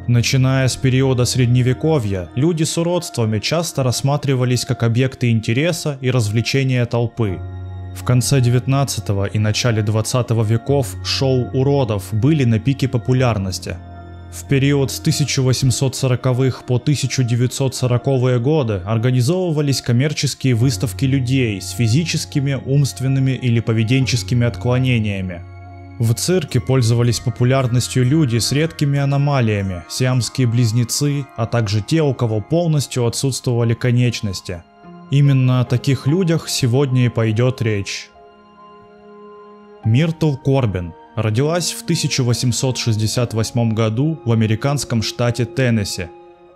Начиная с периода Средневековья, люди с уродствами часто рассматривались как объекты интереса и развлечения толпы. В конце 19 и начале 20 веков шоу уродов были на пике популярности. В период с 1840-х по 1940-е годы организовывались коммерческие выставки людей с физическими, умственными или поведенческими отклонениями. В цирке пользовались популярностью люди с редкими аномалиями, сиамские близнецы, а также те, у кого полностью отсутствовали конечности. Именно о таких людях сегодня и пойдет речь. Миртл Корбин родилась в 1868 году в американском штате Теннесси.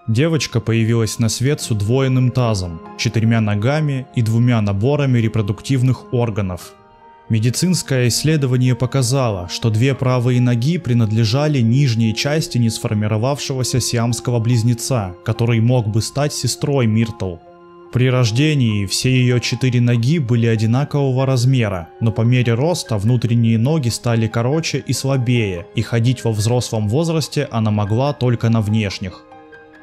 Девочка появилась на свет с удвоенным тазом, 4 ногами и 2 наборами репродуктивных органов. Медицинское исследование показало, что 2 правые ноги принадлежали нижней части несформировавшегося сиамского близнеца, который мог бы стать сестрой Миртл. При рождении все ее 4 ноги были одинакового размера, но по мере роста внутренние ноги стали короче и слабее, и ходить во взрослом возрасте она могла только на внешних.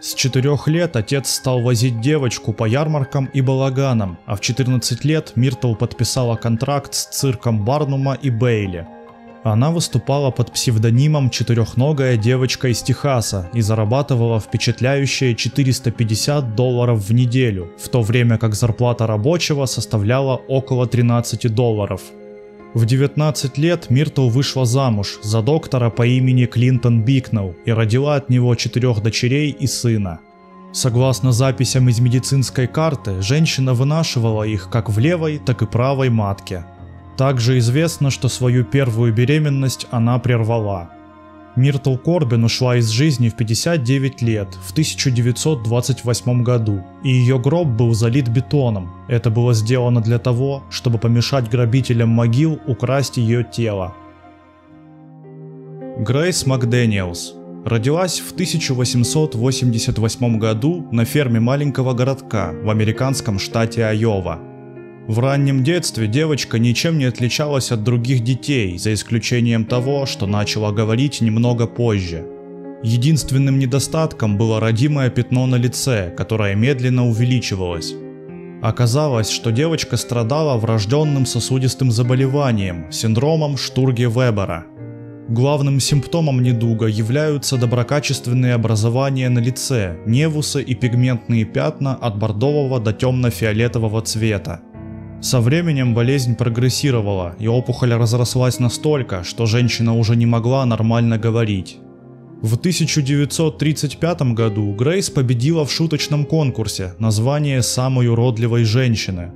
С 4 лет отец стал возить девочку по ярмаркам и балаганам, а в 14 лет Миртл подписала контракт с цирком Барнума и Бейли. Она выступала под псевдонимом «Четырехногая девочка из Техаса» и зарабатывала впечатляющие $450 в неделю, в то время как зарплата рабочего составляла около $13. В 19 лет Миртл вышла замуж за доктора по имени Клинтон Бикнелл и родила от него 4 дочерей и сына. Согласно записям из медицинской карты, женщина вынашивала их как в левой, так и правой матке. Также известно, что свою первую беременность она прервала. Миртл Корбин ушла из жизни в 59 лет, в 1928 году, и ее гроб был залит бетоном. Это было сделано для того, чтобы помешать грабителям могил украсть ее тело. Грейс МакДэниелс родилась в 1888 году на ферме маленького городка в американском штате Айова. В раннем детстве девочка ничем не отличалась от других детей, за исключением того, что начала говорить немного позже. Единственным недостатком было родимое пятно на лице, которое медленно увеличивалось. Оказалось, что девочка страдала врожденным сосудистым заболеванием, синдромом Штурге-Вебера. Главным симптомом недуга являются доброкачественные образования на лице, невусы и пигментные пятна от бордового до темно-фиолетового цвета. Со временем болезнь прогрессировала, и опухоль разрослась настолько, что женщина уже не могла нормально говорить. В 1935 году Грейс победила в шуточном конкурсе на звание самой уродливой женщины.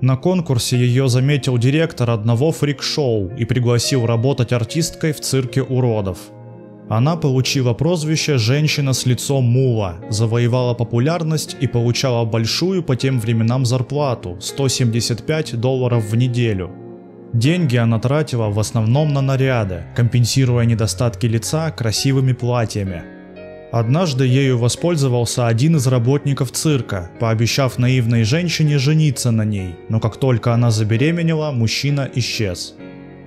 На конкурсе ее заметил директор одного фрик-шоу и пригласил работать артисткой в цирке уродов. Она получила прозвище «Женщина с лицом мула», завоевала популярность и получала большую по тем временам зарплату – $175 в неделю. Деньги она тратила в основном на наряды, компенсируя недостатки лица красивыми платьями. Однажды ею воспользовался один из работников цирка, пообещав наивной женщине жениться на ней, но как только она забеременела, мужчина исчез.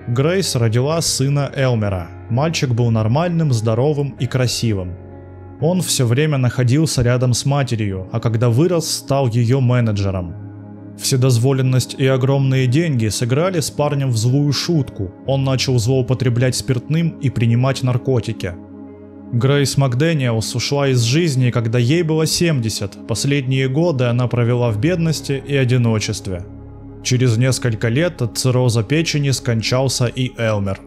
Грейс родила сына Элмера. Мальчик был нормальным, здоровым и красивым. Он все время находился рядом с матерью, а когда вырос, стал ее менеджером. Вседозволенность и огромные деньги сыграли с парнем в злую шутку. Он начал злоупотреблять спиртным и принимать наркотики. Грейс МакДэниелс ушла из жизни, когда ей было 70. Последние годы она провела в бедности и одиночестве. Через несколько лет от цирроза печени скончался и Элмер.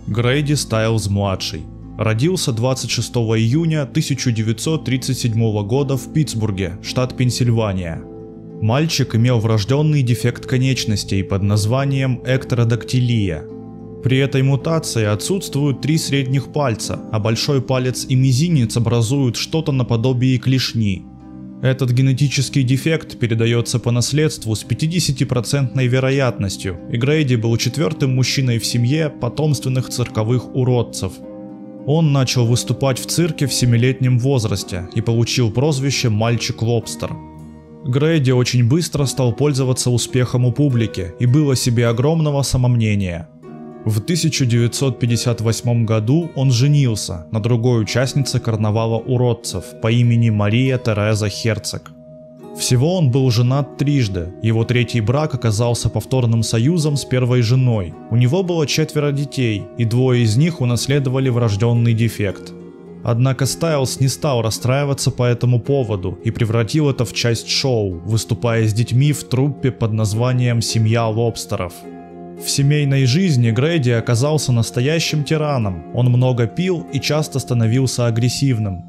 Грейди Стайлз-младший родился 26 июня 1937 года в Питтсбурге, штат Пенсильвания. Мальчик имел врожденный дефект конечностей под названием эктородактилия. При этой мутации отсутствуют 3 средних пальца, а большой палец и мизинец образуют что-то наподобие клешни. Этот генетический дефект передается по наследству с 50% вероятностью, и Грейди был 4-м мужчиной в семье потомственных цирковых уродцев. Он начал выступать в цирке в 7-летнем возрасте и получил прозвище «Мальчик-лобстер». Грейди очень быстро стал пользоваться успехом у публики и был о себе огромного самомнения. В 1958 году он женился на другой участнице карнавала уродцев по имени Мария Тереза Херцог. Всего он был женат трижды, его третий брак оказался повторным союзом с первой женой. У него было 4 детей, и 2 из них унаследовали врожденный дефект. Однако Стайлз не стал расстраиваться по этому поводу и превратил это в часть шоу, выступая с детьми в труппе под названием «Семья лобстеров». В семейной жизни Грейди оказался настоящим тираном, он много пил и часто становился агрессивным.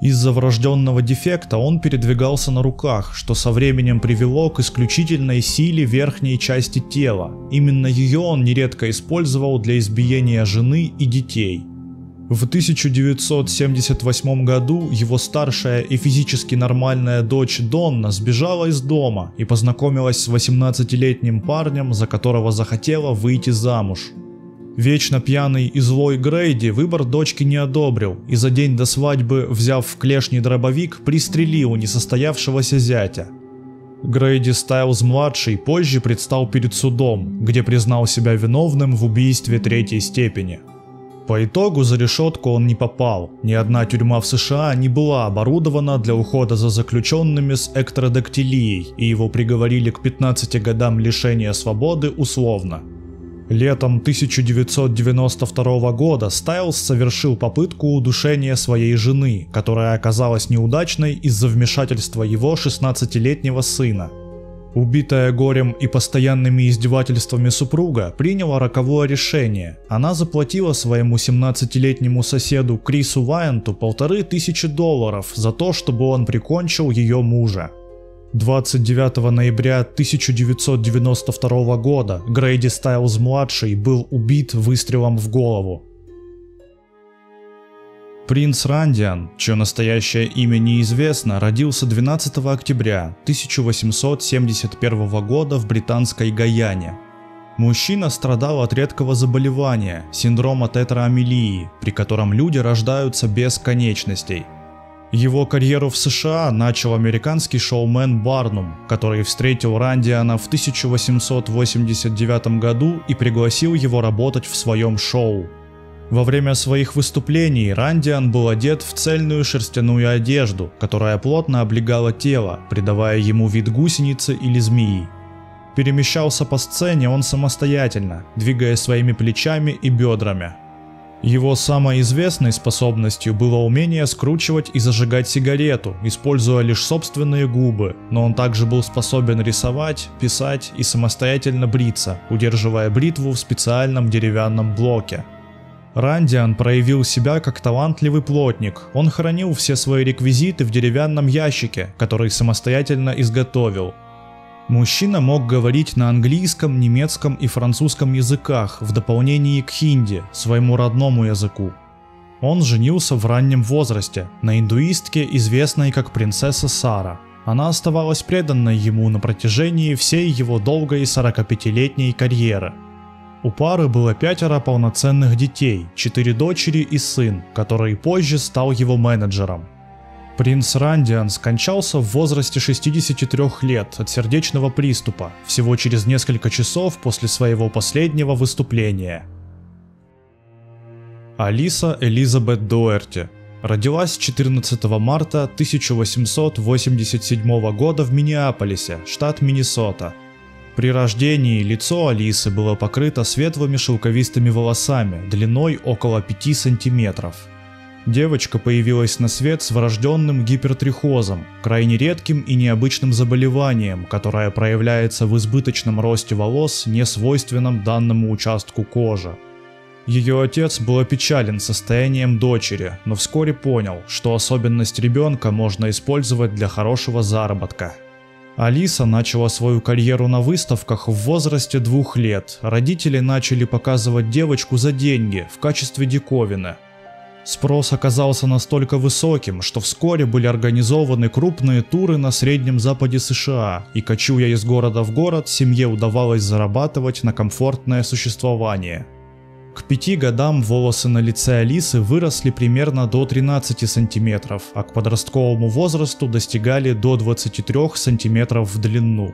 Из-за врожденного дефекта он передвигался на руках, что со временем привело к исключительной силе верхней части тела. Именно ее он нередко использовал для избиения жены и детей. В 1978 году его старшая и физически нормальная дочь Донна сбежала из дома и познакомилась с 18-летним парнем, за которого захотела выйти замуж. Вечно пьяный и злой Грейди выбор дочки не одобрил и за день до свадьбы, взяв в клешни дробовик, пристрелил несостоявшегося зятя. Грейди Стайлз-младший позже предстал перед судом, где признал себя виновным в убийстве 3-й степени. По итогу за решетку он не попал, ни одна тюрьма в США не была оборудована для ухода за заключенными с экстрадактилией, и его приговорили к 15 годам лишения свободы условно. Летом 1992 года Стайлз совершил попытку удушения своей жены, которая оказалась неудачной из-за вмешательства его 16-летнего сына. Убитая горем и постоянными издевательствами супруга приняла роковое решение. Она заплатила своему 17-летнему соседу Крису Вайанту $1500 за то, чтобы он прикончил ее мужа. 29 ноября 1992 года Грейди Стайлз-младший был убит выстрелом в голову. Принц Рандиан, чье настоящее имя неизвестно, родился 12 октября 1871 года в британской Гаяне. Мужчина страдал от редкого заболевания – синдрома тетраамилии, при котором люди рождаются без конечностей. Его карьеру в США начал американский шоумен Барнум, который встретил Рандиана в 1889 году и пригласил его работать в своем шоу. Во время своих выступлений Рандиан был одет в цельную шерстяную одежду, которая плотно облегала тело, придавая ему вид гусеницы или змеи. Перемещался по сцене он самостоятельно, двигая своими плечами и бедрами. Его самой известной способностью было умение скручивать и зажигать сигарету, используя лишь собственные губы, но он также был способен рисовать, писать и самостоятельно бриться, удерживая бритву в специальном деревянном блоке. Рандиан проявил себя как талантливый плотник, он хранил все свои реквизиты в деревянном ящике, который самостоятельно изготовил. Мужчина мог говорить на английском, немецком и французском языках в дополнении к хинди, своему родному языку. Он женился в раннем возрасте на индуистке, известной как принцесса Сара. Она оставалась преданной ему на протяжении всей его долгой 45-летней карьеры. У пары было 5 полноценных детей, 4 дочери и сын, который позже стал его менеджером. Принц Рандиан скончался в возрасте 63 лет от сердечного приступа, всего через несколько часов после своего последнего выступления. Алиса Элизабет Дуэрти родилась 14 марта 1887 года в Миннеаполисе, штат Миннесота. При рождении лицо Алисы было покрыто светлыми шелковистыми волосами длиной около 5 сантиметров. Девочка появилась на свет с врожденным гипертрихозом, крайне редким и необычным заболеванием, которое проявляется в избыточном росте волос, не свойственном данному участку кожи. Ее отец был опечален состоянием дочери, но вскоре понял, что особенность ребенка можно использовать для хорошего заработка. Алиса начала свою карьеру на выставках в возрасте 2 лет. Родители начали показывать девочку за деньги в качестве диковины. Спрос оказался настолько высоким, что вскоре были организованы крупные туры на Среднем Западе США, и, кочуя из города в город, семье удавалось зарабатывать на комфортное существование. К 5 годам волосы на лице Алисы выросли примерно до 13 сантиметров, а к подростковому возрасту достигали до 23 сантиметров в длину.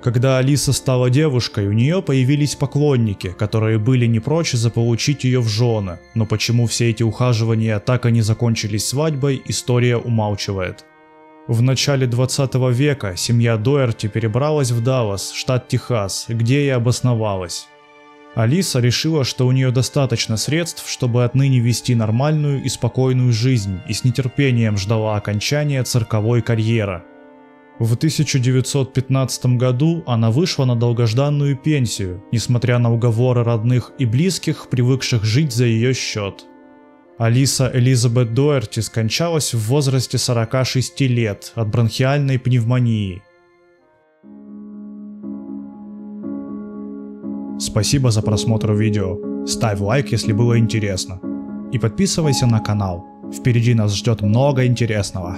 Когда Алиса стала девушкой, у нее появились поклонники, которые были не прочь заполучить ее в жены, но почему все эти ухаживания так и не закончились свадьбой, история умалчивает. В начале 20 века семья Доерти перебралась в Даллас, штат Техас, где и обосновалась. Алиса решила, что у нее достаточно средств, чтобы отныне вести нормальную и спокойную жизнь, и с нетерпением ждала окончания цирковой карьеры. В 1915 году она вышла на долгожданную пенсию, несмотря на уговоры родных и близких, привыкших жить за ее счет. Алиса Элизабет Доерти скончалась в возрасте 46 лет от бронхиальной пневмонии. Спасибо за просмотр видео. Ставь лайк, если было интересно. И подписывайся на канал. Впереди нас ждет много интересного.